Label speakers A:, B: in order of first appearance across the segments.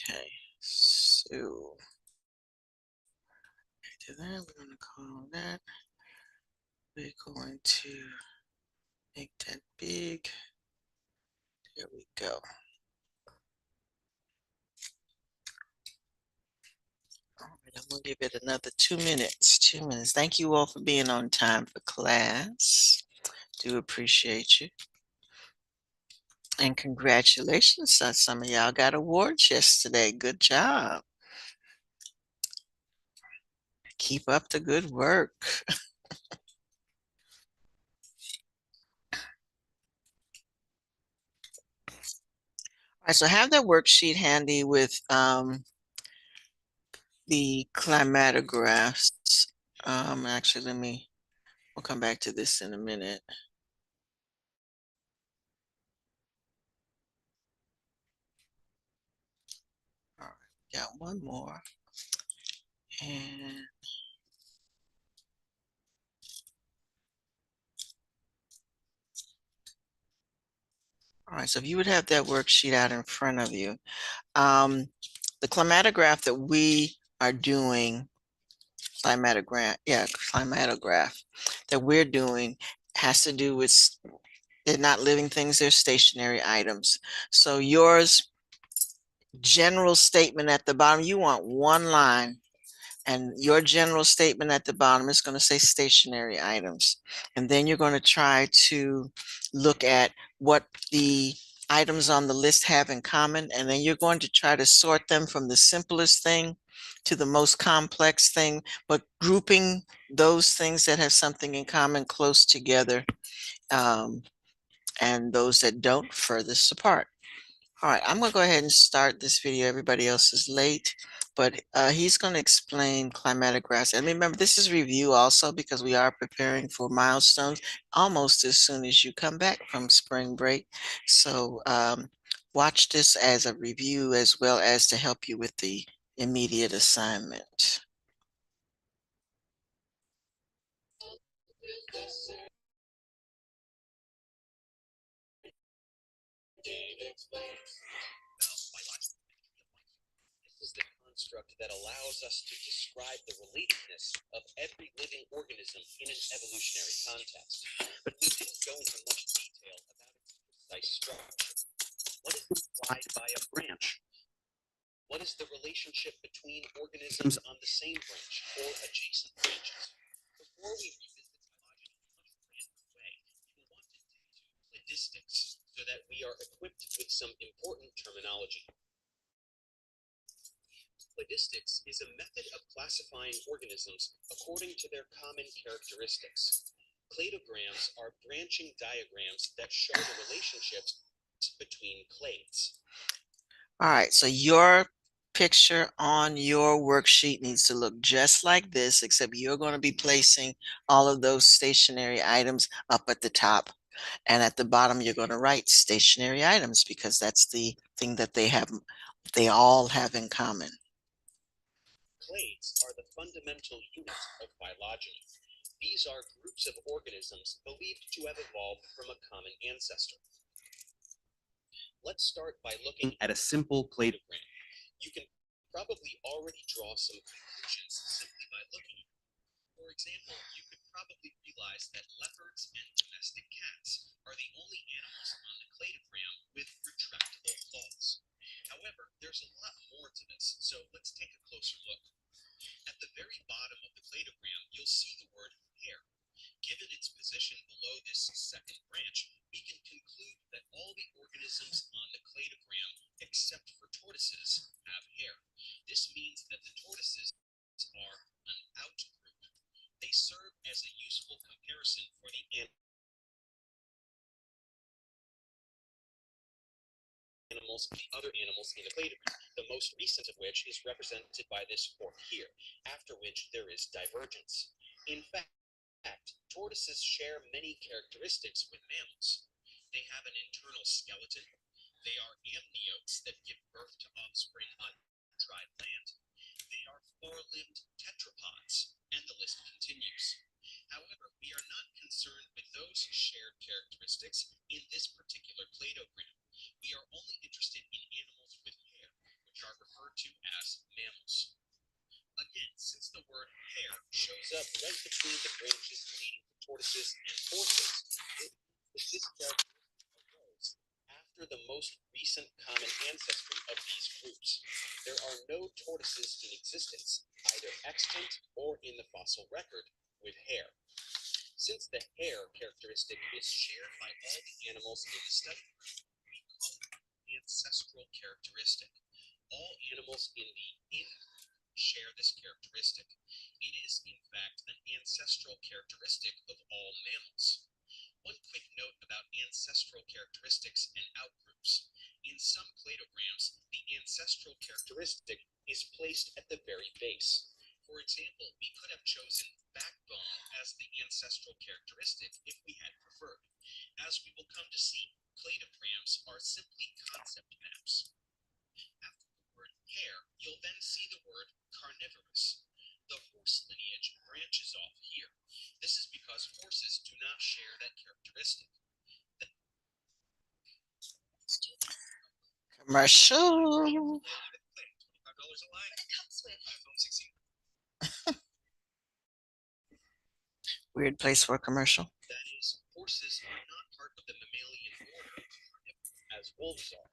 A: Okay, so after that, we're going to call that. We're going to make that big. There we go. All right, I'm going to give it another 2 minutes. 2 minutes. Thank you all for being on time for class. Do appreciate you. And congratulations, some of y'all got awards yesterday. Good job. Keep up the good work. All right, so have that worksheet handy with the climatographs. Actually, we'll come back to this in a minute. All right, got one more. And all right, so if you would have that worksheet out in front of you, the climatograph that we are doing, climatograph that we're doing has to do with, they're not living things, they're stationary items. So yours, general statement at the bottom, you want one line, and your general statement at the bottom is going to say stationary items. And then you're going to try to look at what the items on the list have in common, and then you're going to try to sort them from the simplest thing to the most complex thing, but grouping those things that have something in common close together, and those that don't furthest apart. All right, I'm going to go ahead and start this video. Everybody else is late, but he's going to explain climatographs. And remember, this is review also because we are preparing for milestones almost as soon as you come back from spring break. So watch this as a review as well as to help you with the immediate assignment.
B: Is the construct that allows us to describe the relatedness of every living organism in an evolutionary context. But we didn't go into much detail about its precise structure. What is implied by a branch? What is the relationship between organisms on the same branch or adjacent branches? Before we revisit phylogeny in a much grander way, we want to dig into cladistics so that we are equipped with some important terminology. Cladistics is a method of classifying organisms according to their common characteristics. Cladograms are branching diagrams that show the relationships between clades.
A: All right, so your picture on your worksheet needs to look just like this, except you're going to be placing all of those stationary items up at the top. And at the bottom, you're going to write stationary items because that's the thing that they all have in common.
B: Clades are the fundamental unit of phylogeny. These are groups of organisms believed to have evolved from a common ancestor. Let's start by looking at a simple cladogram. You can probably already draw some conclusions simply by looking at it. For example, you could probably realize that leopards and domestic cats are the only animals on the cladogram with retractable claws. However, there's a lot more to this, so let's take a closer look. At the very bottom of the cladogram, you'll see the word hair. Given its position below this second branch, we can conclude that all the organisms on the cladogram, except for tortoises, have hair. This means that the tortoises are an outgroup. They serve as a useful comparison for the other animals in the cladogram, the most recent of which is represented by this fork here, after which there is divergence. In fact, tortoises share many characteristics with mammals. They have an internal skeleton. They are amniotes that give birth to offspring on dry land. They are four-limbed tetrapods, and the list continues. However, we are not concerned with those shared characteristics in this particular cladogram. We are only interested in animals with hair, which are referred hair shows up right between the branches leading to tortoises and horses, it means that this characteristic arose after the most recent common ancestry of these groups. There are no tortoises in existence, either extant or in the fossil record, with hair. Since the hair characteristic is shared by all the animals in the study group, we call it the ancestral characteristic. All animals in the in group share this characteristic. It is, in fact, an ancestral characteristic of all mammals. One quick note about ancestral characteristics and outgroups. In some cladograms, the ancestral characteristic is placed at the very base. For example, we could have chosen backbone as the ancestral characteristic if we had preferred. As we will come to see, cladograms are simply concept maps. After the word hair, you'll then see the word carnivorous. The horse lineage branches off here. This is because horses do not share that characteristic.
A: Commercial.
B: $25 a line. It comes with iPhone 16.
A: Weird place for a commercial.
B: That is, horses are not part of the mammalian order as wolves are.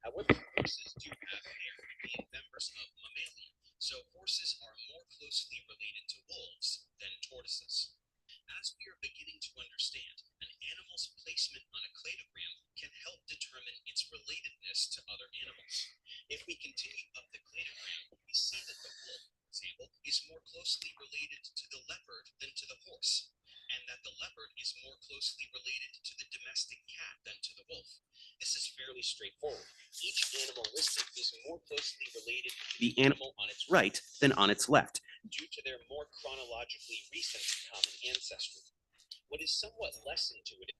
B: However, horses do have hair, being members of Mammalia, so horses are more closely related to wolves than tortoises. As we are beginning to understand, an animal's placement on a cladogram can help determine its relatedness to other animals. If we continue up the cladogram, we see that the wolf, for example, is more closely related to the leopard than to the horse, and that the leopard is more closely related to the domestic cat than to the wolf. This is fairly straightforward. Each animal listed is more closely related to the animal on its right than on its left, due to their more chronologically recent common ancestry. What is somewhat less intuitive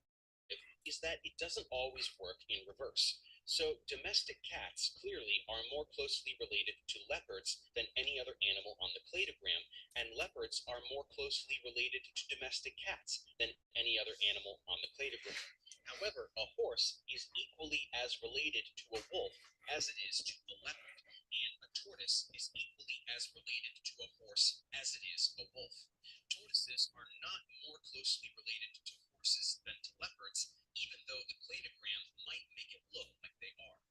B: is that it doesn't always work in reverse. So domestic cats clearly are more closely related to leopards than any other animal on the cladogram, and leopards are more closely related to domestic cats than any other animal on the cladogram. However, a horse is equally as related to a wolf as it is to a leopard, and a tortoise is equally as related to a horse as it is a wolf. Tortoises are not more closely related to horses than to leopards, even though the cladogram might make it look like they are.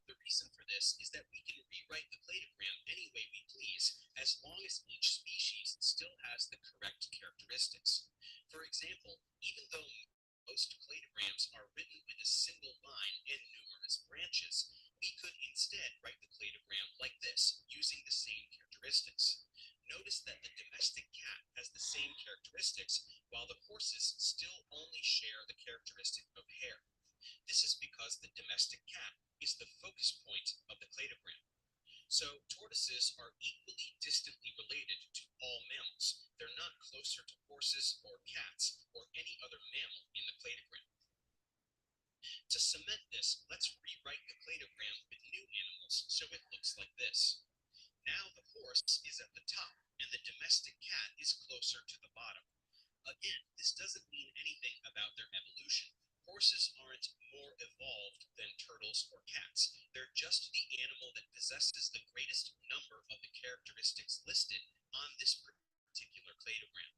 B: The reason for this is that we can rewrite the cladogram any way we please, as long as each species still has the correct characteristics. For example, even though most cladograms are written with a single line and numerous branches, we could instead write the cladogram like this, using the same characteristics. Notice that the domestic cat has the same characteristics, while the horses still only share the characteristic of hair. This is because the domestic cat is the focus point of the cladogram. So tortoises are equally distantly related to all mammals. They're not closer to horses or cats or any other mammal in the cladogram. To cement this, let's rewrite the cladogram with new animals so it looks like this. Now the horse is at the top and the domestic cat is closer to the bottom. Again, this doesn't mean anything about their evolution. Horses aren't more evolved than turtles or cats. They're just the animal that possesses the greatest number of the characteristics listed on this particular cladogram.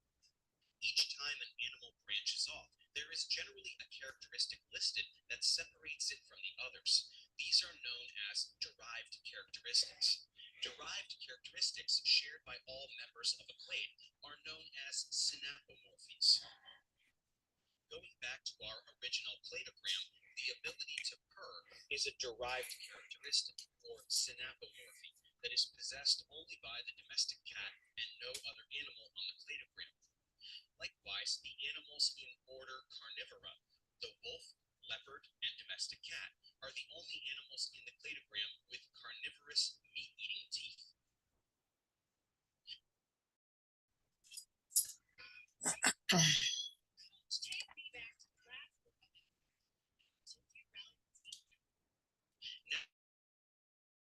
B: Each time an animal branches off, there is generally a characteristic listed that separates it from the others. These are known as derived characteristics. Derived characteristics shared by all members of a clade are known as synapomorphies. Going back to our original cladogram, the ability to purr is a derived characteristic, or synapomorphy, that is possessed only by the domestic cat and no other animal on the cladogram. Likewise, the animals in order Carnivora, the wolf, leopard, and domestic cat, are the only animals in the cladogram with carnivorous meat-eating teeth.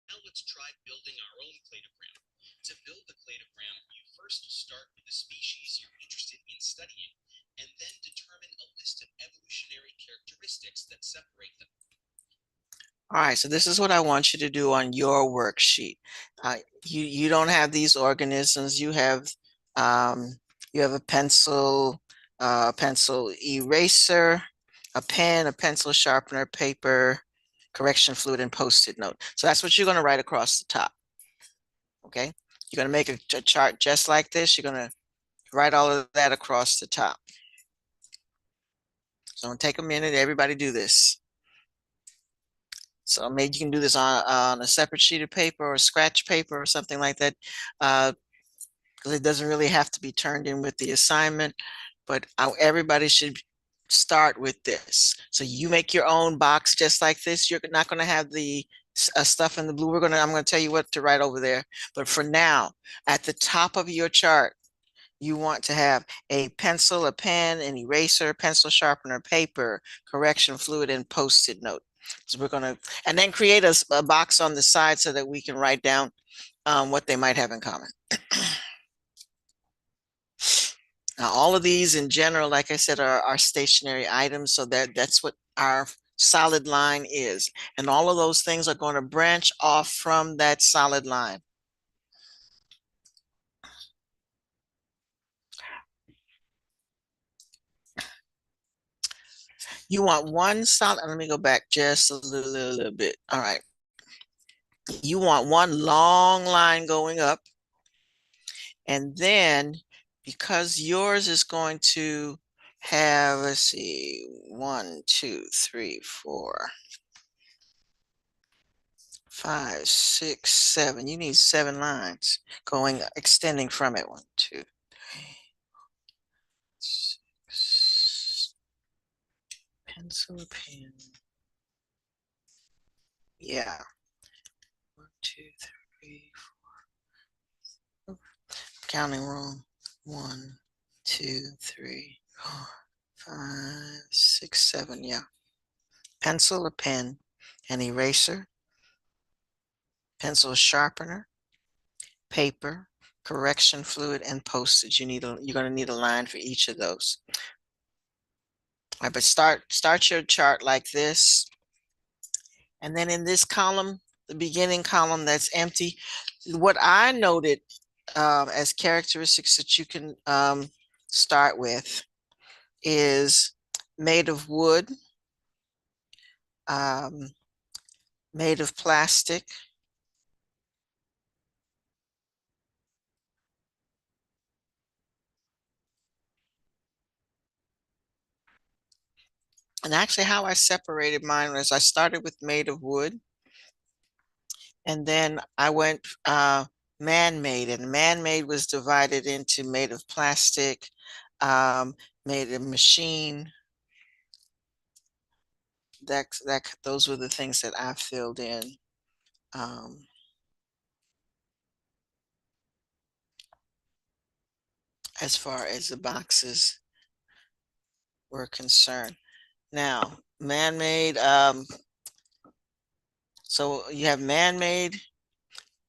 B: Now let's try building our own cladogram. To build the cladogram, you first start with the species you're interested in studying, and then determine a list of evolutionary characteristics that separate them.
A: All right, so this is what I want you to do on your worksheet. You don't have these organisms. You have a pencil eraser, a pen, a pencil sharpener, paper, correction fluid, and post-it note. So that's what you're going to write across the top. Okay, you're going to make a chart just like this. You're going to write all of that across the top. So don't take a minute. Everybody do this. So maybe you can do this on a separate sheet of paper or scratch paper or something like that, because it doesn't really have to be turned in with the assignment. But everybody should start with this. So you make your own box just like this. You're not going to have the stuff in the blue. I'm going to tell you what to write over there. But for now, at the top of your chart, you want to have a pencil, a pen, an eraser, pencil sharpener, paper, correction fluid, and post-it note. So we're going to, and then create a box on the side so that we can write down what they might have in common. Now, all of these in general, like I said, are stationary items. So that's what our solid line is. And all of those things are going to branch off from that solid line. You want one solid, let me go back just a little bit. All right. You want one long line going up. And then because yours is going to have, let's see, 1, 2, 3, 4, 5, 6, 7. You need 7 lines extending from it. 1, 2, 3, 6. Pencil, pen. Yeah. 1, 2, 3, 4. Counting wrong. 1, 2, 3, 4, 5, 6, 7. Yeah. Pencil, a pen, an eraser, pencil sharpener, paper, correction fluid, and postage. You're going to need a line for each of those. All right, but start your chart like this. And then in this column, the beginning column that's empty, what I noted as characteristics that you can start with is made of wood, made of plastic, and actually how I separated mine was I started with made of wood, and then I went man-made, and man-made was divided into made of plastic, made of machine. Those were the things that I filled in. As far as the boxes were concerned. Now, man-made, so you have man-made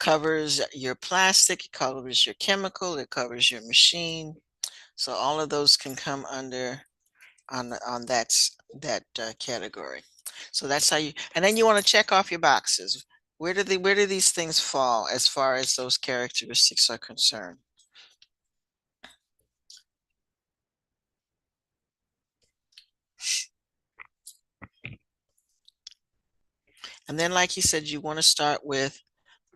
A: covers your plastic, it covers your chemical, it covers your machine. So all of those can come under on that category. So that's how you, and then you want to check off your boxes. Where do these things fall as far as those characteristics are concerned? And then, like you said, you want to start with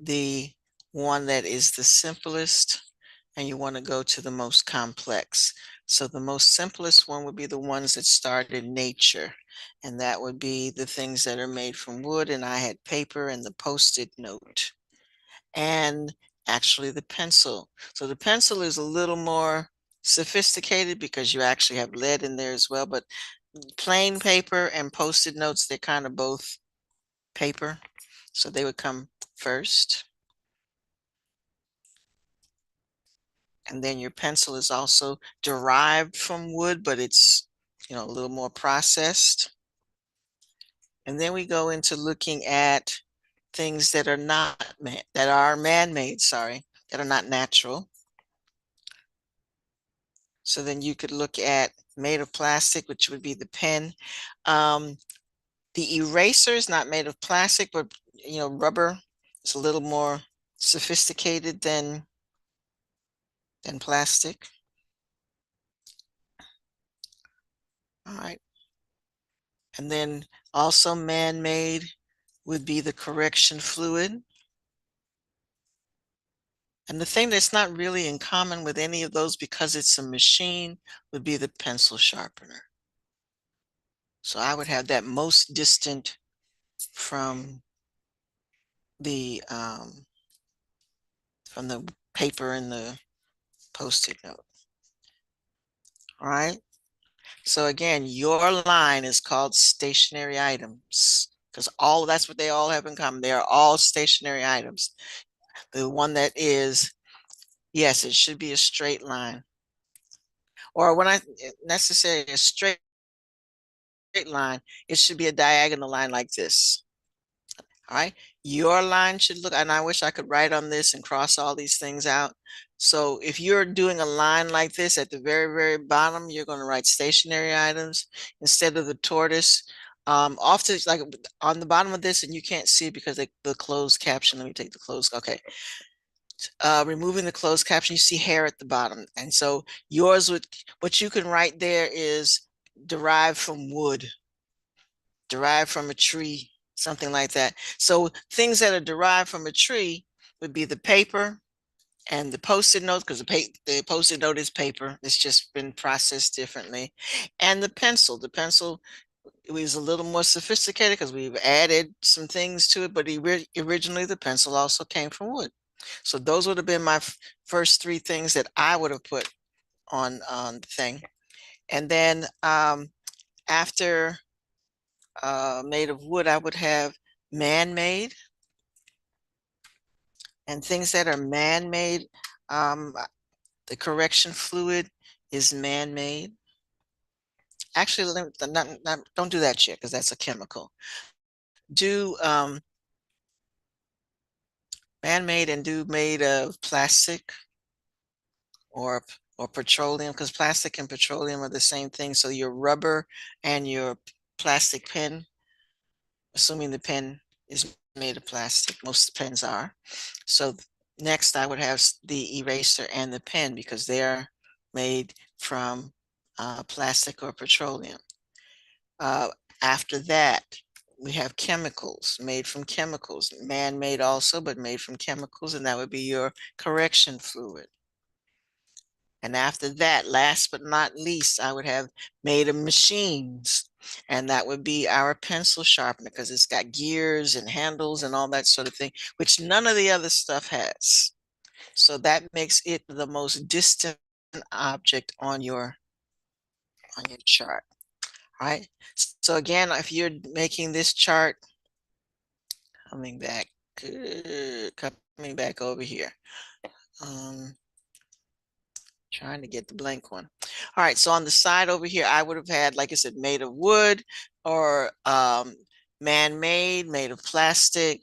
A: the one that is the simplest, and you want to go to the most complex. So the most simplest one would be the ones that start in nature, and that would be the things that are made from wood, and I had paper and the post-it note, and actually the pencil. So the pencil is a little more sophisticated because you actually have lead in there as well, but plain paper and post-it notes, they're kind of both paper, so they would come first. And then your pencil is also derived from wood, but it's, a little more processed. And then we go into looking at things that are not that are man-made, sorry, that are not natural. So then you could look at made of plastic, which would be the pen. The eraser is not made of plastic, but rubber is a little more sophisticated than plastic. All right. And then also man-made would be the correction fluid. And the thing that's not really in common with any of those because it's a machine would be the pencil sharpener. So I would have that most distant from the paper and the Post-it note. All right. So again, your line is called stationary items because that's what they all have in common. They are all stationary items. The one that is, yes, it should be a straight line. Or when I necessarily a straight line, it should be a diagonal line like this. All right. Your line should look, and I wish I could write on this and cross all these things out. So if you're doing a line like this at the very, very bottom, you're going to write stationary items instead of the tortoise. Often, like on the bottom of this, and you can't see because the closed caption. Let me take the closed. Okay. Removing the closed caption, you see hair at the bottom. And so yours would, what you can write there is derived from wood, derived from a tree, something like that. So things that are derived from a tree would be the paper and the Post-it note, because the Post-it note is paper. It's just been processed differently. And the pencil. The pencil is a little more sophisticated because we've added some things to it, but originally the pencil also came from wood. So those would have been my first three things that I would have put on the thing. And then after made of wood, I would have man-made, and things that are man-made. The correction fluid is man-made. Actually, don't do that yet because that's a chemical. Do man-made and do made of plastic or petroleum, because plastic and petroleum are the same thing. So your rubber and your plastic pen, assuming the pen is made of plastic, most pens are. So next I would have the eraser and the pen because they are made from plastic or petroleum. After that, we have chemicals made from chemicals, man-made also, but made from chemicals, and that would be your correction fluid. And after that, last but not least, I would have made of machines. And that would be our pencil sharpener because it's got gears and handles and all that sort of thing, which none of the other stuff has. So that makes it the most distant object on your chart. All right. So again, if you're making this chart, coming back, coming back over here. Trying to get the blank one. All right, so on the side over here, I would have had, like I said, made of wood or man-made, made of plastic,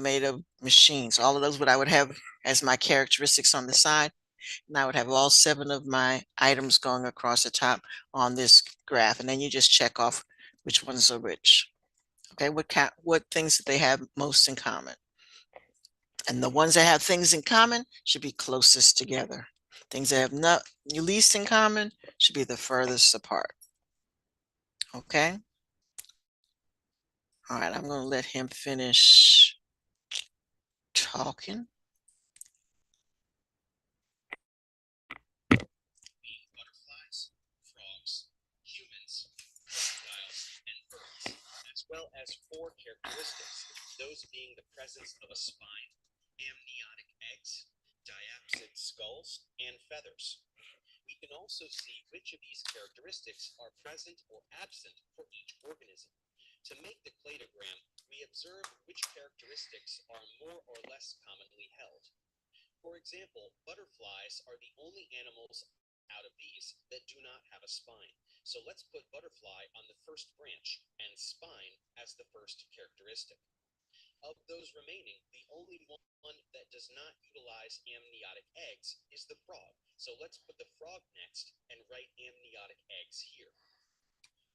A: made of machines. All of those what I would have as my characteristics on the side. And I would have all 7 of my items going across the top on this graph. And then you just check off which ones are which. Okay, what things that they have most in common. And the ones that have things in common should be closest together. Things that have not least in common should be the furthest apart. Okay. All right, I'm going to let him finish talking.
B: Butterflies, frogs, humans, reptiles, and birds, as well as 4 characteristics, those being the presence of a spine, amniotic eggs, diapsid skulls, and feathers. We can also see which of these characteristics are present or absent for each organism. To make the cladogram, we observe which characteristics are more or less commonly held. For example, butterflies are the only animals out of these that do not have a spine. So let's put butterfly on the first branch and spine as the first characteristic. Of those remaining, the only one that does not utilize amniotic eggs is the frog. So let's put the frog next and write amniotic eggs here.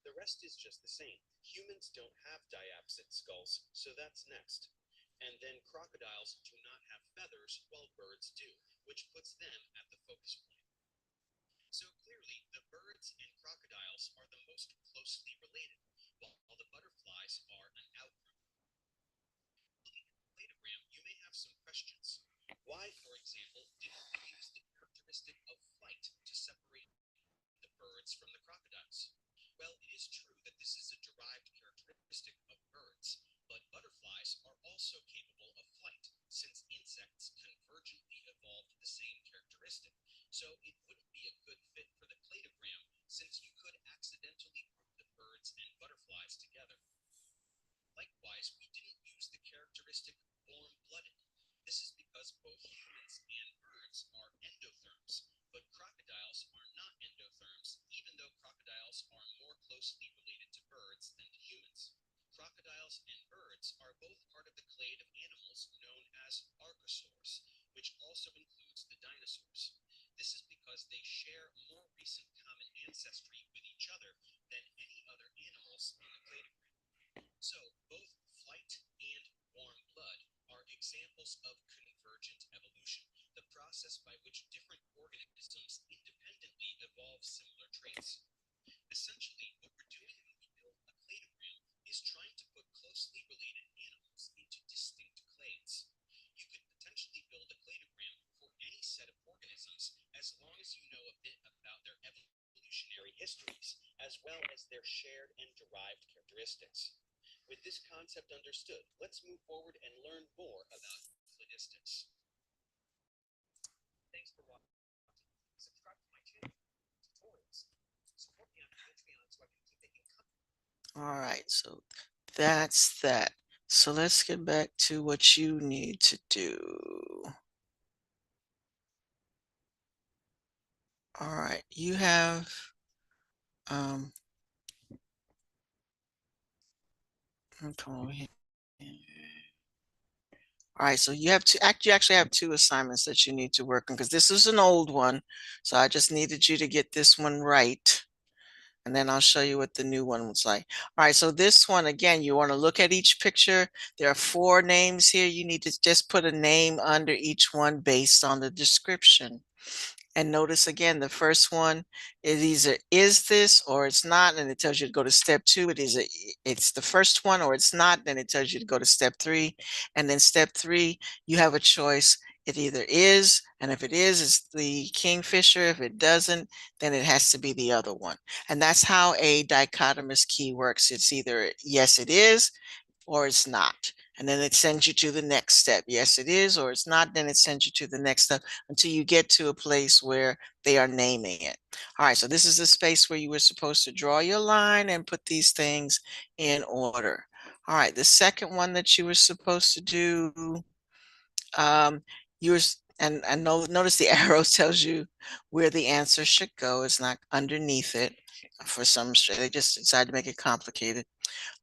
B: The rest is just the same. Humans don't have diapsid skulls, so that's next. And then crocodiles do not have feathers while birds do, which puts them at the focus point. So clearly, the birds and crocodiles are the most closely related, while the butterflies are an outgroup. Looking at the cladogram, you may have some questions. Why, for example, didn't we use the characteristic of flight to separate the birds from the crocodiles? Well, it is true that this is a derived characteristic of birds, but butterflies are also capable of flight, since insects convergently evolved the same characteristic. So it wouldn't be a good fit for the cladogram, since you could accidentally group the birds and butterflies together. Likewise, we didn't use the characteristic warm-blooded. This is because both humans and birds are endotherms, but crocodiles are not endotherms, even though crocodiles are more closely related to birds than to humans. Crocodiles and birds are both part of the clade of animals known as archosaurs, which also includes the dinosaurs. This is because they share more recent common ancestry with each other than any other animals in the cladogram. So, both flight and warm blood are examples of convergent evolution, the process by which different organisms independently evolve similar traits. Essentially, what we're doing when we build a cladogram is trying to put closely related animals into distinct clades. You could potentially build a cladogram for any set of organisms as long as you know a bit about their evolutionary histories, as well as their shared and derived characteristics. With this concept understood, let's move forward and learn more about cladistics. Thanks for watching. Subscribe to my channel for tutorials. Support me on Patreon so I can keep making content.
A: All right, so that's that. So let's get back to what you need to do. All right, you have come over here. All right, so you have to actually have two assignments that you need to work on because this is an old one. So I just needed you to get this one right. And then I'll show you what the new one looks like. All right, so this one, again, you want to look at each picture. There are 4 names here. You need to just put a name under each one based on the description. And notice again, the first one is either is this or it's not, and it tells you to go to step 2. It's the first one or it's not, then it tells you to go to step 3. And then step 3, you have a choice. It either is, and if it is, it's the kingfisher. If it doesn't, then it has to be the other one. And that's how a dichotomous key works. It's either yes, it is, or it's not. And then it sends you to the next step. Yes, it is, or it's not. Then it sends you to the next step until you get to a place where they are naming it. All right, so this is the space where you were supposed to draw your line and put these things in order. All right, the second one that you were supposed to do, um, and notice the arrow tells you where the answer should go. It's not underneath it. For some, they just decided to make it complicated.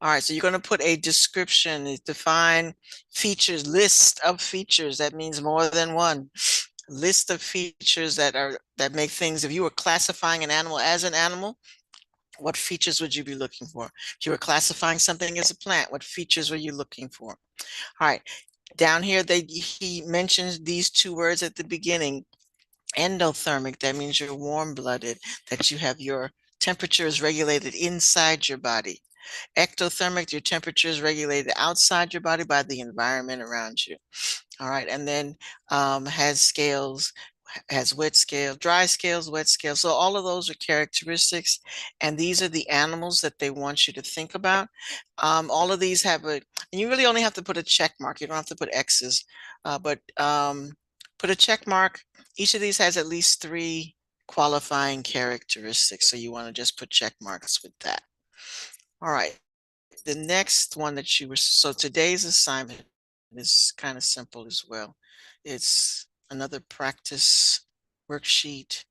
A: All right, so you're going to put a description, define features, list of features. That means more than one. List of features that make things. If you were classifying an animal as an animal, what features would you be looking for? If you were classifying something as a plant, what features were you looking for? All right, down here, he mentions these 2 words at the beginning. Endothermic, that means you're warm-blooded, that you have your temperature is regulated inside your body. Ectothermic, your temperature is regulated outside your body by the environment around you. All right, and then has scales, has wet scales, dry scales, wet scales. So all of those are characteristics, and these are the animals that they want you to think about. All of these have and you really only have to put a check mark. You don't have to put X's, but put a check mark. Each of these has at least 3 qualifying characteristics, so you want to just put check marks with that. All right, the next one that so today's assignment is kind of simple as well. It's another practice worksheet.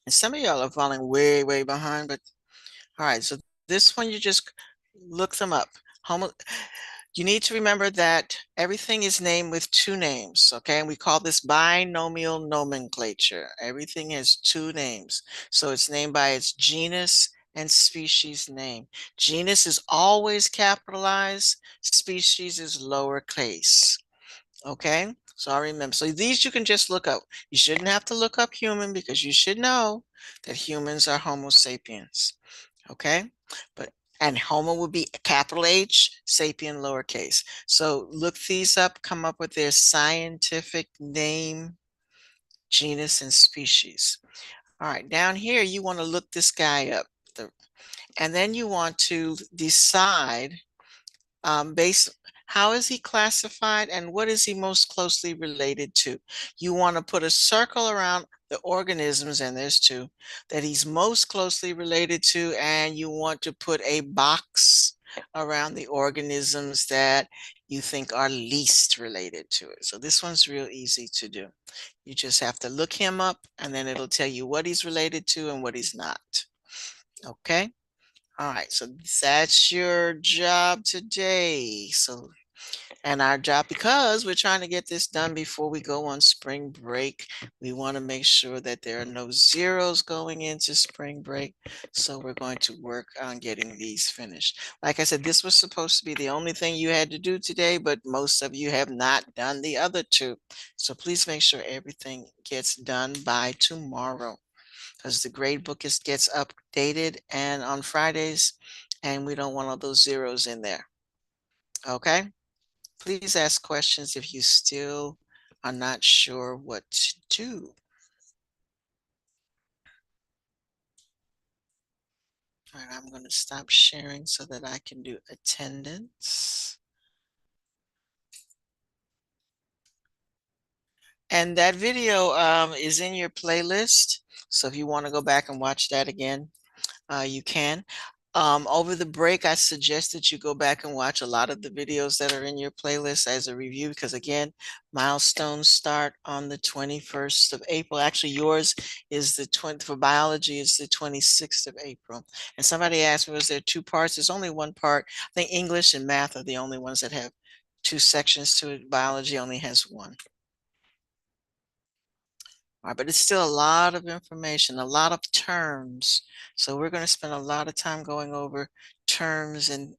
A: And some of y'all are falling way, way behind, but all right, so this one you just look them up. You need to remember that everything is named with two names, okay? And we call this binomial nomenclature. Everything has two names. So it's named by its genus and species name. Genus is always capitalized, species is lowercase, okay? So I remember. So these you can just look up. You shouldn't have to look up human because you should know that humans are Homo sapiens, okay? But and Homo would be capital H, sapien lowercase. So look these up, come up with their scientific name, genus, and species. All right, down here, you want to look this guy up. And then you want to decide based how is he classified and what is he most closely related to. You want to put a circle around the organisms, and there's two, that he's most closely related to, and you want to put a box around the organisms that you think are least related to it. So this one's real easy to do. You just have to look him up, and then it'll tell you what he's related to and what he's not. Okay? All right, so that's your job today. So, and our job, because we're trying to get this done before we go on spring break, we want to make sure that there are no zeros going into spring break. So we're going to work on getting these finished. Like I said, this was supposed to be the only thing you had to do today, but most of you have not done the other two. So please make sure everything gets done by tomorrow, because the grade book gets updated and on Fridays, and we don't want all those zeros in there. Okay? Please ask questions if you still are not sure what to do. All right, I'm going to stop sharing so that I can do attendance. And that video is in your playlist. So if you want to go back and watch that again, you can. Over the break, I suggest that you go back and watch a lot of the videos that are in your playlist as a review, because again, milestones start on the 21st of April. Actually, yours is the 20th, for biology is the 26th of April. And somebody asked me, was there two parts? There's only one part. I think English and math are the only ones that have two sections to it. Biology only has one. All right, but it's still a lot of information, a lot of terms. So we're going to spend a lot of time going over terms and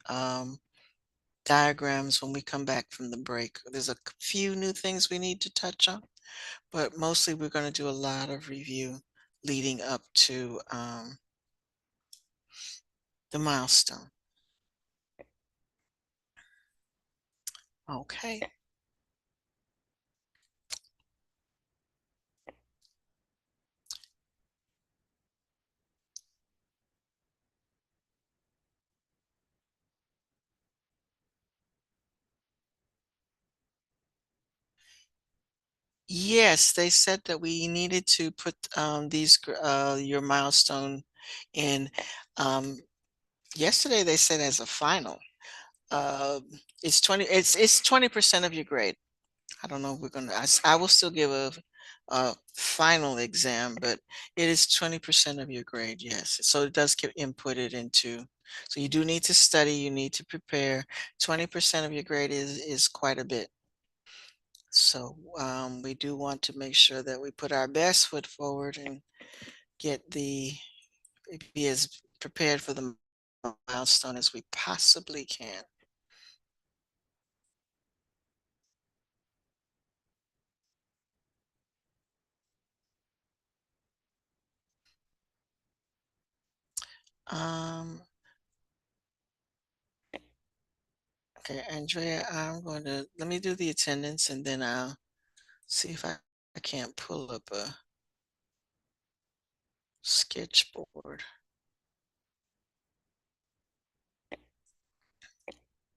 A: diagrams when we come back from the break. There's a few new things we need to touch on, but mostly we're going to do a lot of review leading up to the milestone. Okay. Yes, they said that we needed to put your milestone in. Yesterday they said as a final. Uh, it's 20% of your grade. I don't know if we're gonna, I will still give a final exam, but it is 20% of your grade, yes. So it does get inputted into, so you do need to study, you need to prepare. 20% of your grade is quite a bit. So we do want to make sure that we put our best foot forward and be as prepared for the milestone as we possibly can. Um, okay, Andrea, let me do the attendance and then I'll see if I can't pull up a sketchboard.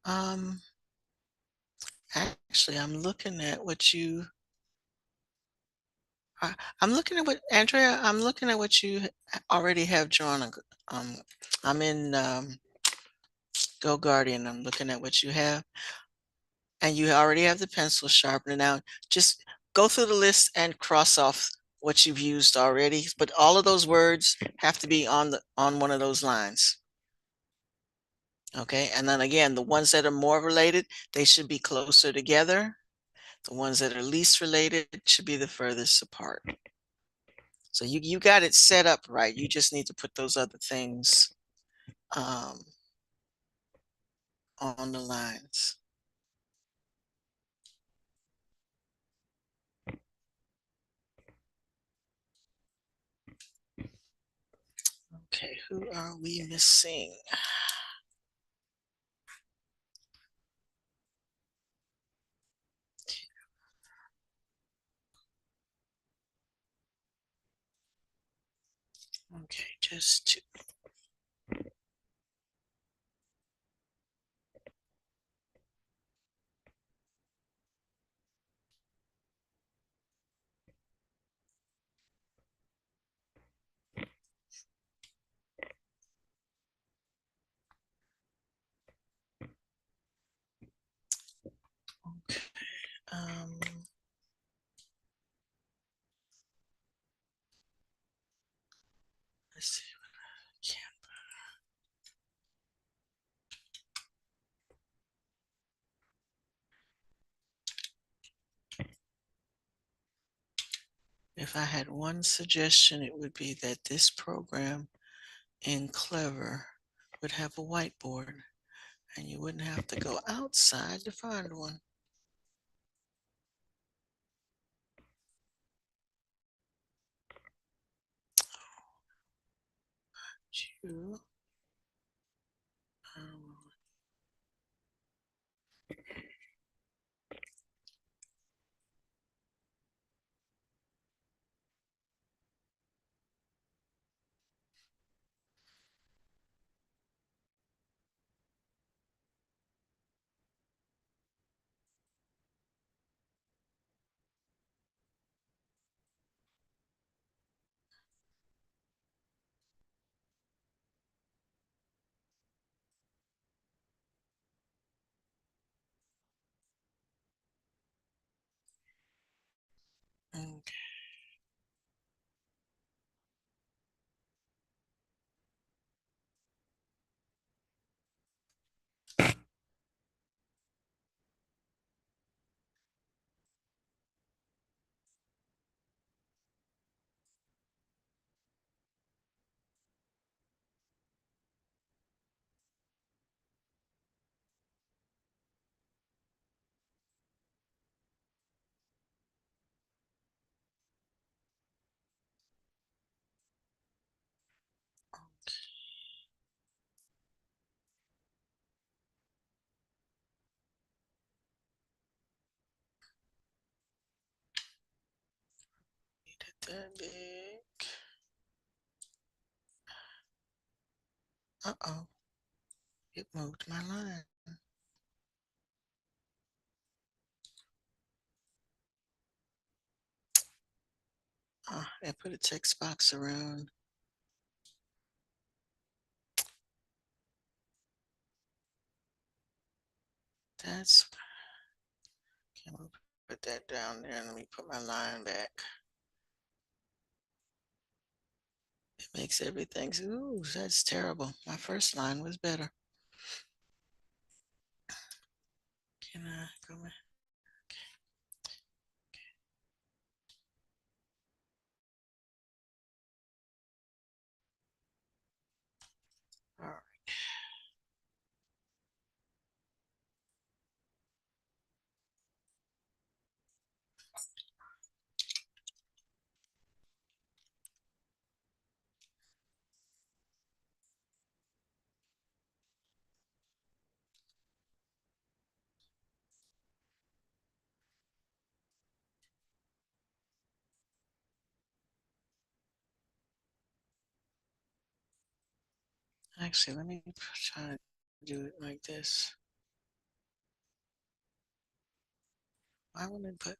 A: Um, actually, I'm looking at what, Andrea, I'm looking at what you already have drawn. Um, I'm in Go Guardian. I'm looking at what you have, and you already have the pencil sharpener. Now, just go through the list and cross off what you've used already. But all of those words have to be on one of those lines. Okay, and then again, the ones that are more related, they should be closer together. The ones that are least related should be the furthest apart. So you got it set up right. You just need to put those other things um, on the lines. Okay, who are we missing? Okay, just two. Okay. Um, let's see. If I had one suggestion, it would be that this program in Clever would have a whiteboard and you wouldn't have to go outside to find one. You, um, okay. That big. Uh-oh, it moved my line. I put a text box around. That's, can we put that down there and let me put my line back. It makes everything, ooh, that's terrible. My first line was better. Can I go back? All right. Actually, let me try to do it like this. Why wouldn't it put,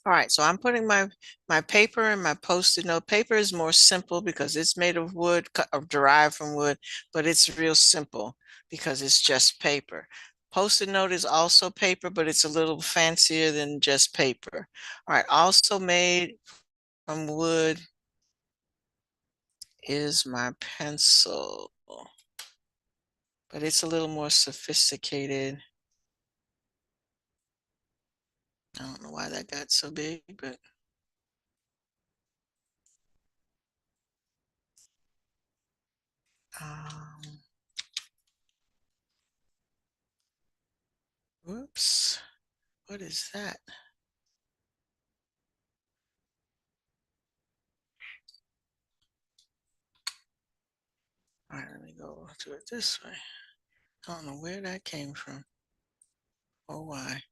A: All right, so I'm putting my paper and my Post-it note. Paper is more simple because it's made of wood, derived from wood, but it's real simple because it's just paper. Post-it note is also paper, but it's a little fancier than just paper. All right, also made from wood is my pencil, but it's a little more sophisticated. I don't know why that got so big, but um, whoops, what is that? All right, let me go do it this way. I don't know where that came from or why.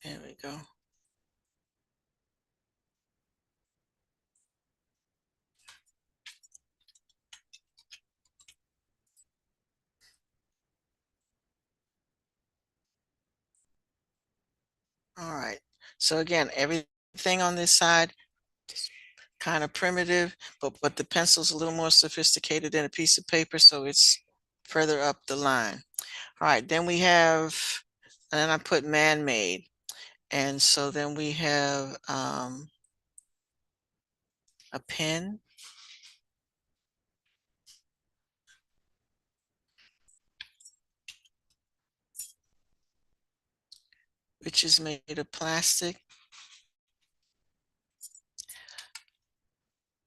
A: There we go. All right. So again, everything on this side kind of primitive, but the pencil's a little more sophisticated than a piece of paper, so it's further up the line. All right, then we have, and then I put man-made. And so then we have a pen, which is made of plastic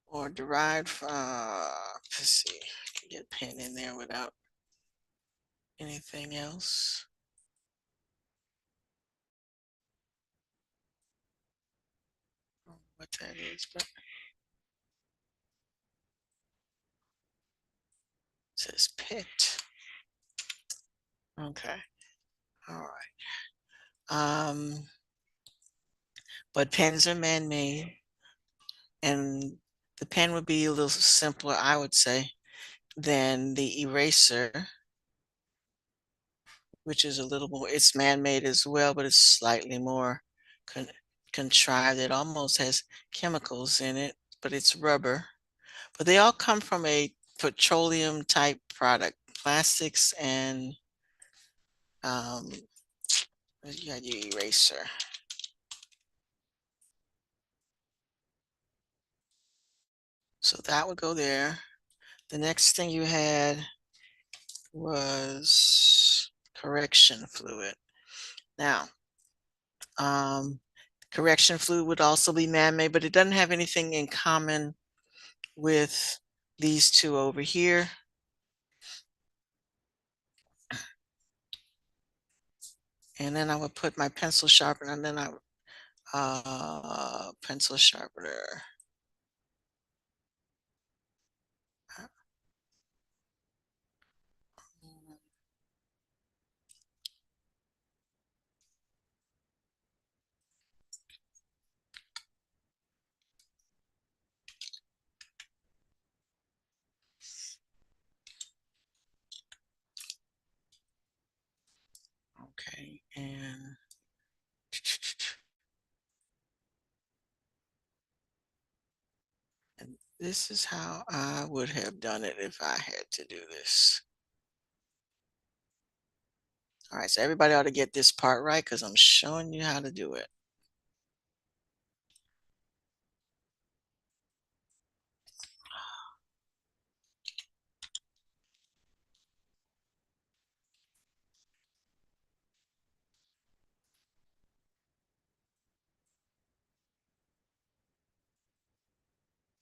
A: or derived from, let's see, I can get pen in there without anything else. I don't know what that is, but it says pit. Okay, all right. But pens are man-made, and the pen would be a little simpler, I would say, than the eraser, which is a little more, it's man-made as well, but it's slightly more con contrived. It almost has chemicals in it, but it's rubber. But they all come from a petroleum type product, plastics and you got your eraser. So that would go there. The next thing you had was correction fluid. Now, correction fluid would also be man-made, but it doesn't have anything in common with these two over here. And then I would put my pencil sharpener, and then pencil sharpener. Okay, and this is how I would have done it if I had to do this. All right, so everybody ought to get this part right because I'm showing you how to do it.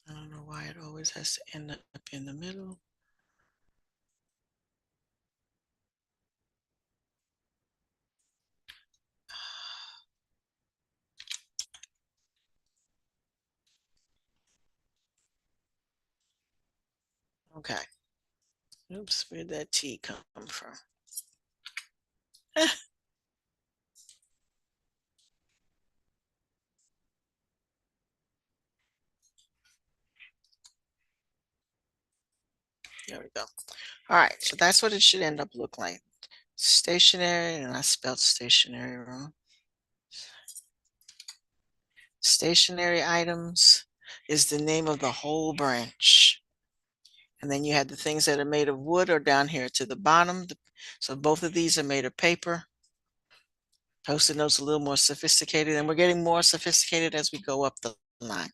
A: I don't know why it always has to end up in the middle. Okay. Oops, where'd that T come from? There we go. All right, so that's what it should end up look like. Stationary, and I spelled stationary wrong. Stationary items is the name of the whole branch. And then you have the things that are made of wood are down here to the bottom. So both of these are made of paper. Post-it notes a little more sophisticated, and we're getting more sophisticated as we go up the line.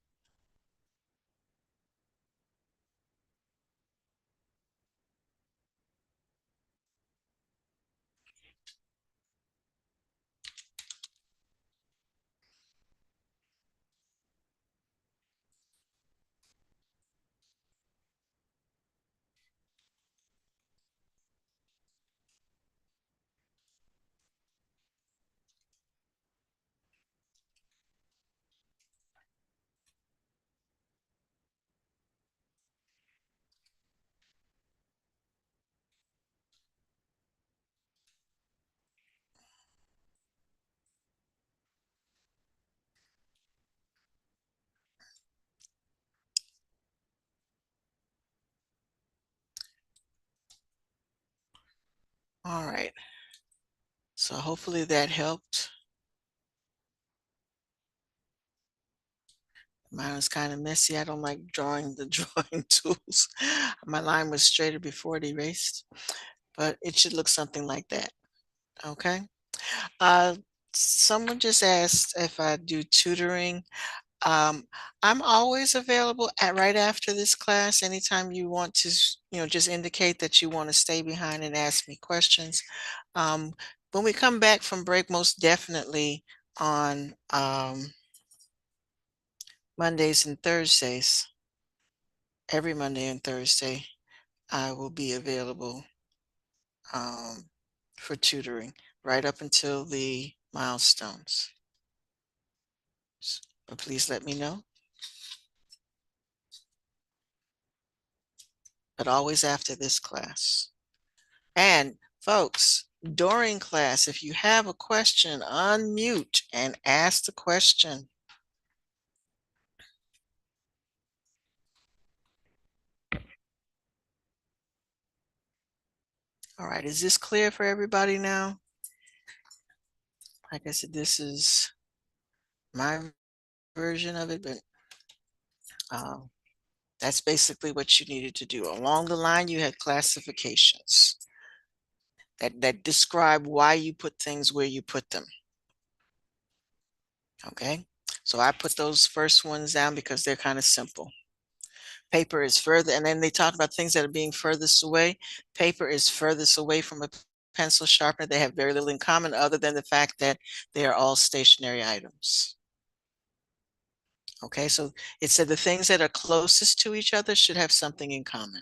A: All right. So hopefully that helped. Mine was kind of messy. I don't like drawing the drawing tools. My line was straighter before it erased, but it should look something like that. Okay. Uh, Someone just asked if I do tutoring. Um, I'm always available at right after this class. Anytime you want to, just indicate that you want to stay behind and ask me questions. Um, when we come back from break, most definitely on Mondays and Thursdays, every Monday and Thursday, I will be available um, for tutoring right up until the milestones. But please let me know. But always after this class. And folks, during class, if you have a question, unmute and ask the question. All right, is this clear for everybody now? Like I said, this is my version of it, but that's basically what you needed to do. Along the line, you had classifications that describe why you put things where you put them. Okay, so I put those first ones down because they're kind of simple. Paper is further, and then they talk about things that are being furthest away. Paper is furthest away from a pencil sharpener. They have very little in common other than the fact that they are all stationary items. Okay, so it said the things that are closest to each other should have something in common.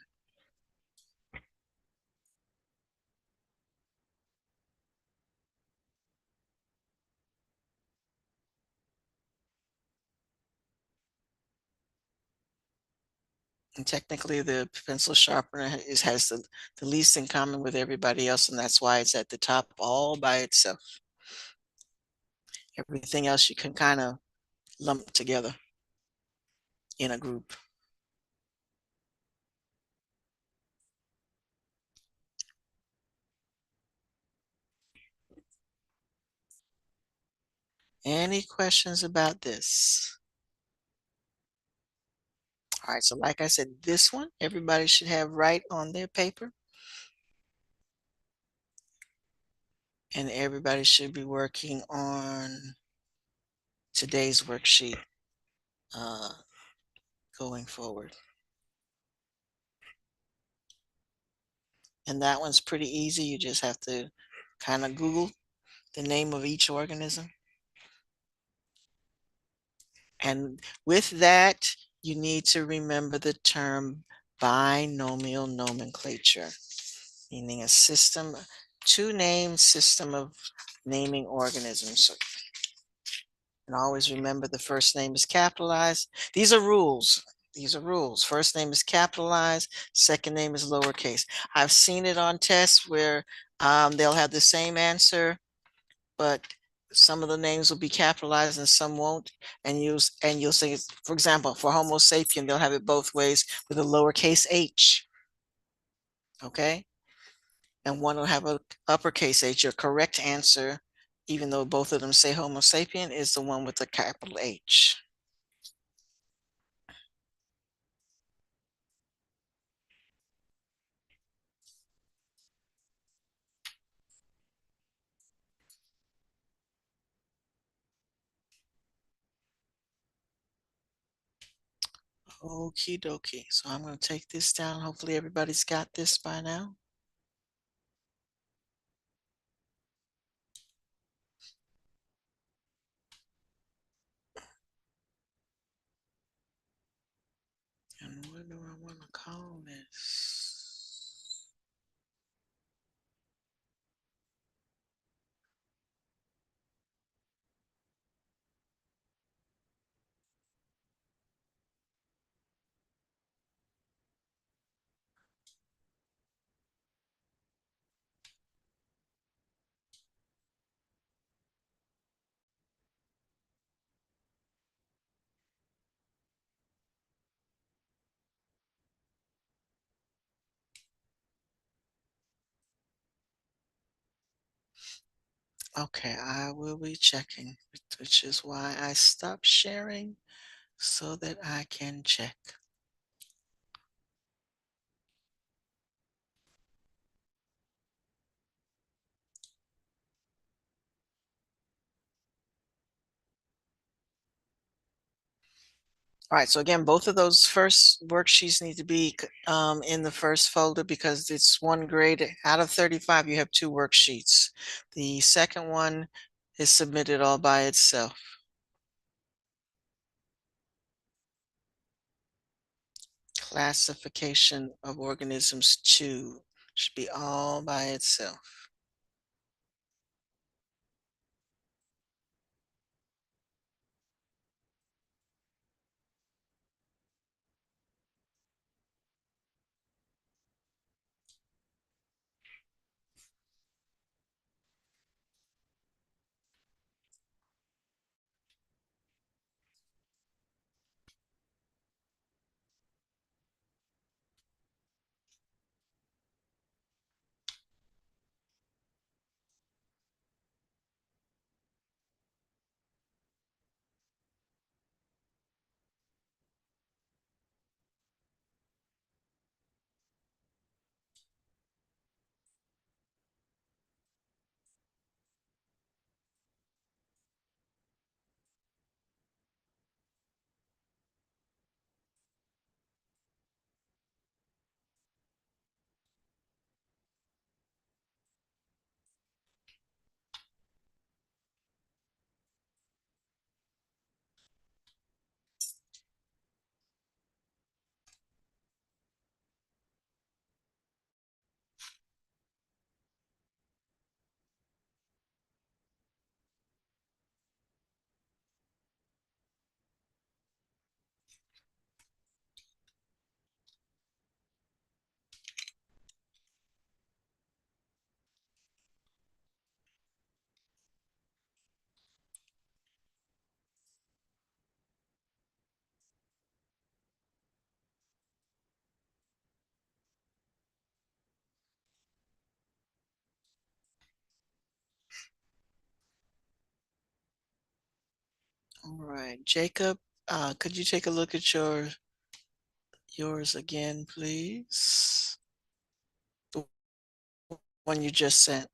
A: And technically, the pencil sharpener has the least in common with everybody else, and that's why it's at the top all by itself. Everything else you can kind of lump together in a group. Any questions about this? All right, so like I said, this one, everybody should have right on their paper. And everybody should be working on today's worksheet uh, going forward. And that one's pretty easy. You just have to kind of Google the name of each organism. And with that, you need to remember the term binomial nomenclature, meaning a system, two-name system of naming organisms. So, and always remember the first name is capitalized. These are rules. These are rules. First name is capitalized, second name is lowercase. I've seen it on tests where they'll have the same answer, but some of the names will be capitalized and some won't. And you'll say, for example, for Homo sapien, they'll have it both ways with a lowercase h. Okay. And one will have a uppercase h. Your correct answer, even though both of them say Homo sapien, is the one with the capital H. Okie dokie. So I'm going to take this down. Hopefully everybody's got this by now. And what do I want to call this? Okay, I will be checking, which is why I stopped sharing so that I can check. All right, so again, both of those first worksheets need to be in the first folder because it's one grade. Out of 35, you have two worksheets. The second one is submitted all by itself. Classification of organisms 2 should be all by itself. All right, Jacob, could you take a look at yours again, please? The one you just sent.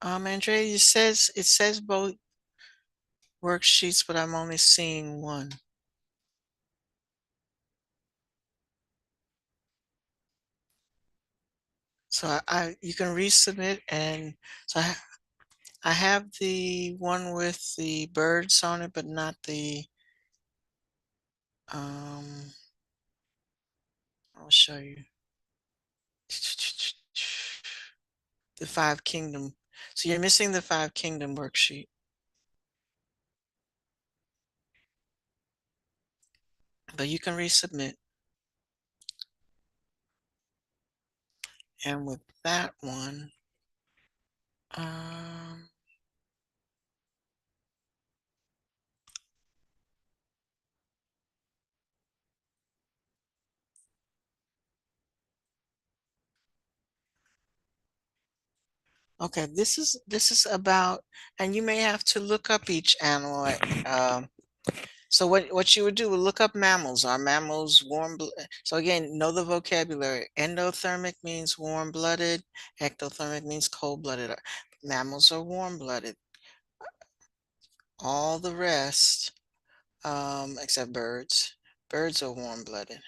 A: Andrea, it says both worksheets, but I'm only seeing one. So you can resubmit, and so I have the one with the birds on it, but not the I'll show you. The Five Kingdom. So you're missing the Five Kingdom worksheet. But you can resubmit. And with that one, um, okay, this is about, and you may have to look up each animal. So what you would do, look up mammals. Are mammals warm? So again, know the vocabulary. Endothermic means warm-blooded. Ectothermic means cold-blooded. Mammals are warm-blooded. All the rest, except birds, birds are warm-blooded.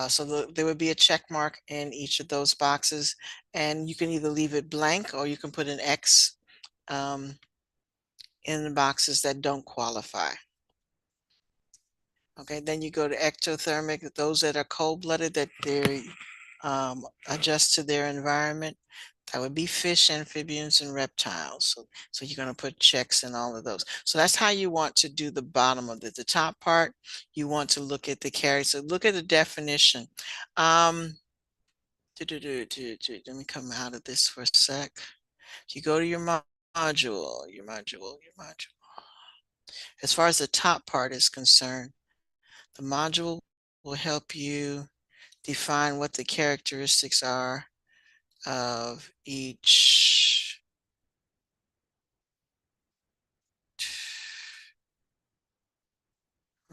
A: So there would be a check mark in each of those boxes, and you can either leave it blank or you can put an X um, in the boxes that don't qualify. Okay, then you go to ectothermic, those that are cold-blooded, that they adjust to their environment. That would be fish, amphibians, and reptiles. So you're going to put checks in all of those. So that's how you want to do the bottom of the top part. You want to look at the carry. So look at the definition. Let me come out of this for a sec. If you go to your module. As far as the top part is concerned, the module will help you define what the characteristics are of each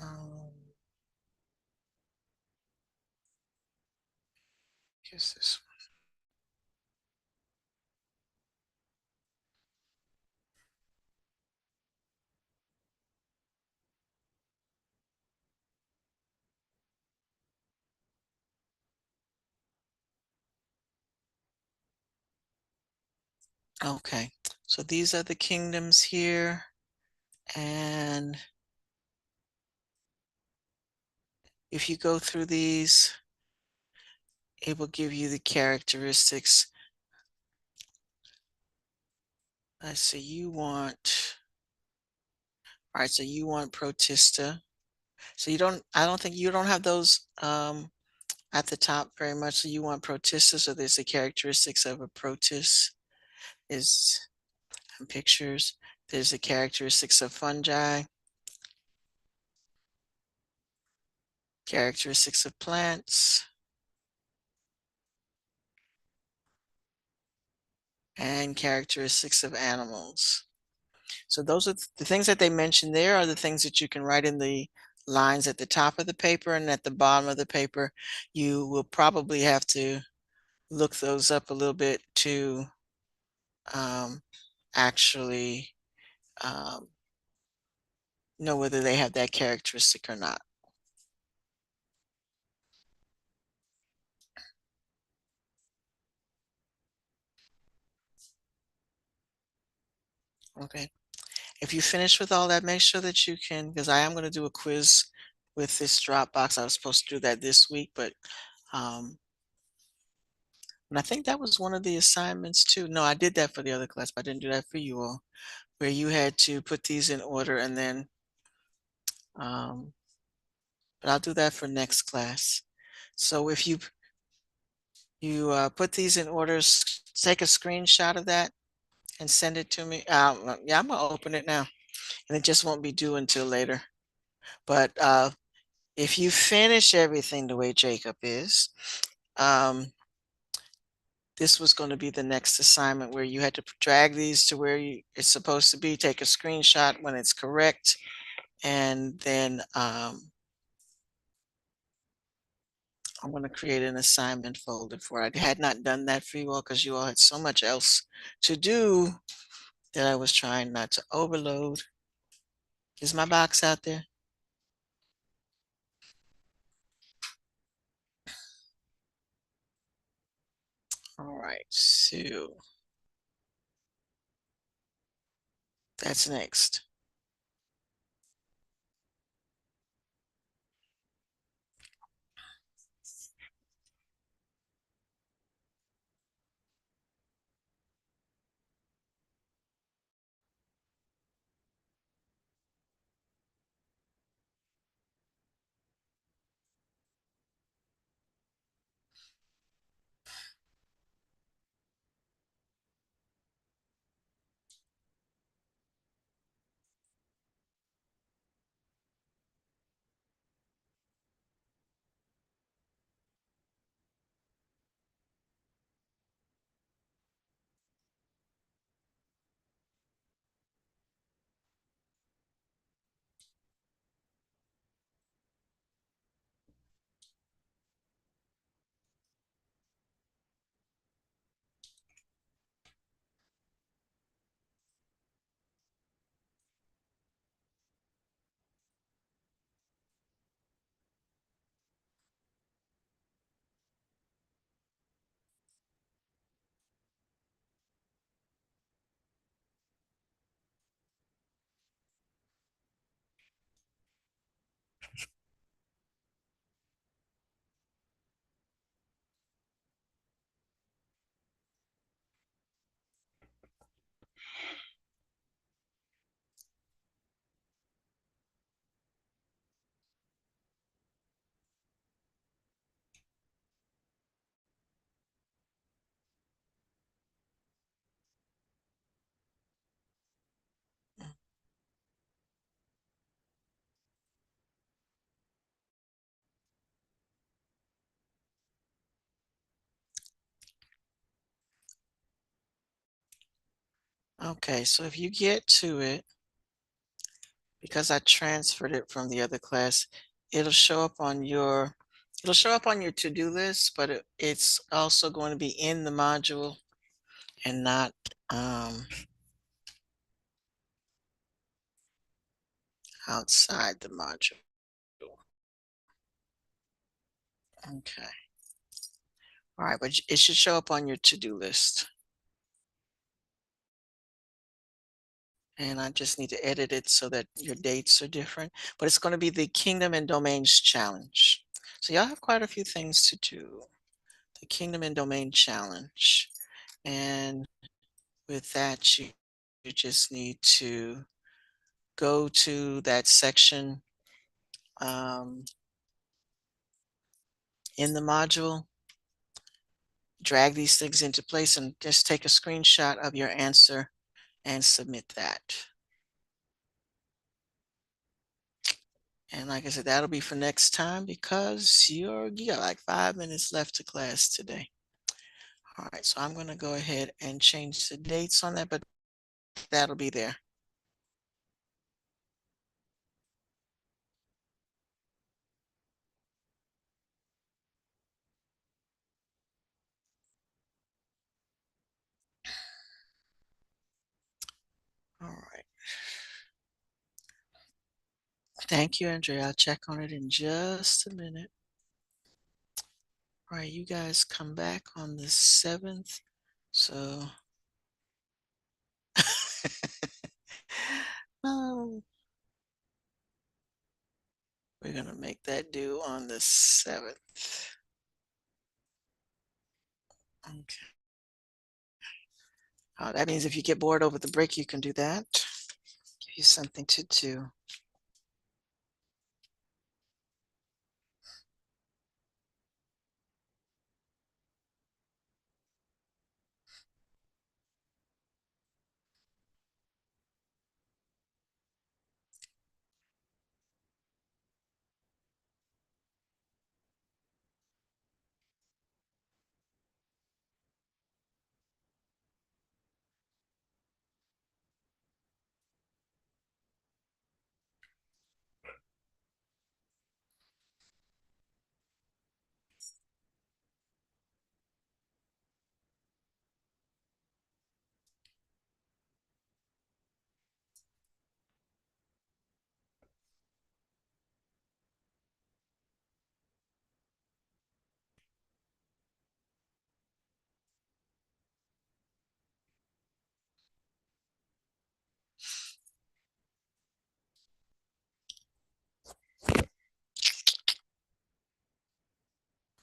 A: um, guess this one. Okay, so these are the kingdoms here, and if you go through these, it will give you the characteristics. Let's see, all right, so you want Protista. So I don't think you don't have those at the top very much. So you want Protista. So there's the characteristics of a protist is pictures. There's the characteristics of fungi, characteristics of plants, and characteristics of animals. So those are the things that they mentioned there are the things that you can write in the lines at the top of the paper, and at the bottom of the paper, you will probably have to look those up a little bit to um, actually um, know whether they have that characteristic or not. Okay. If you finish with all that, make sure that you can, because I am going to do a quiz with this Dropbox. I was supposed to do that this week, but and I think that was one of the assignments too. No, I did that for the other class, but I didn't do that for you all, where you had to put these in order and then, but I'll do that for next class. So if you put these in orders, take a screenshot of that and send it to me. Yeah, I'm gonna open it now, and it just won't be due until later. But if you finish everything the way Jacob is, um, this was going to be the next assignment where you had to drag these to where it's supposed to be, take a screenshot when it's correct, and then I'm going to create an assignment folder for it. I had not done that for you all because you all had so much else to do that I was trying not to overload. Is my box out there? All right, so that's next. Okay, so if you get to it, because I transferred it from the other class, it'll show up on your to-do list, but it's also going to be in the module and not outside the module. Okay. All right, but it should show up on your to-do list. And I just need to edit it so that your dates are different, but it's going to be the Kingdom and Domains Challenge. So y'all have quite a few things to do. The Kingdom and Domain Challenge. And with that, you just need to go to that section in the module, drag these things into place, and just take a screenshot of your answer and submit that. And like I said, that'll be for next time because you got like 5 minutes left to class today. All right, so I'm going to go ahead and change the dates on that, but that'll be there. All right. Thank you, Andrea. I'll check on it in just a minute. All right, you guys come back on the 7th. So, um, we're going to make that due on the 7th. Okay. That means if you get bored over the break, you can do that. Give you something to do.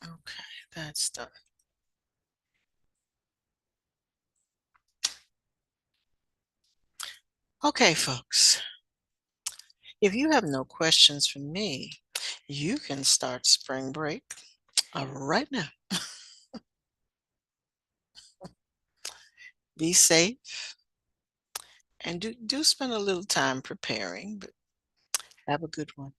A: Okay, that's done. Okay, folks, if you have no questions for me, you can start spring break right now. Be safe and do spend a little time preparing, but have a good one.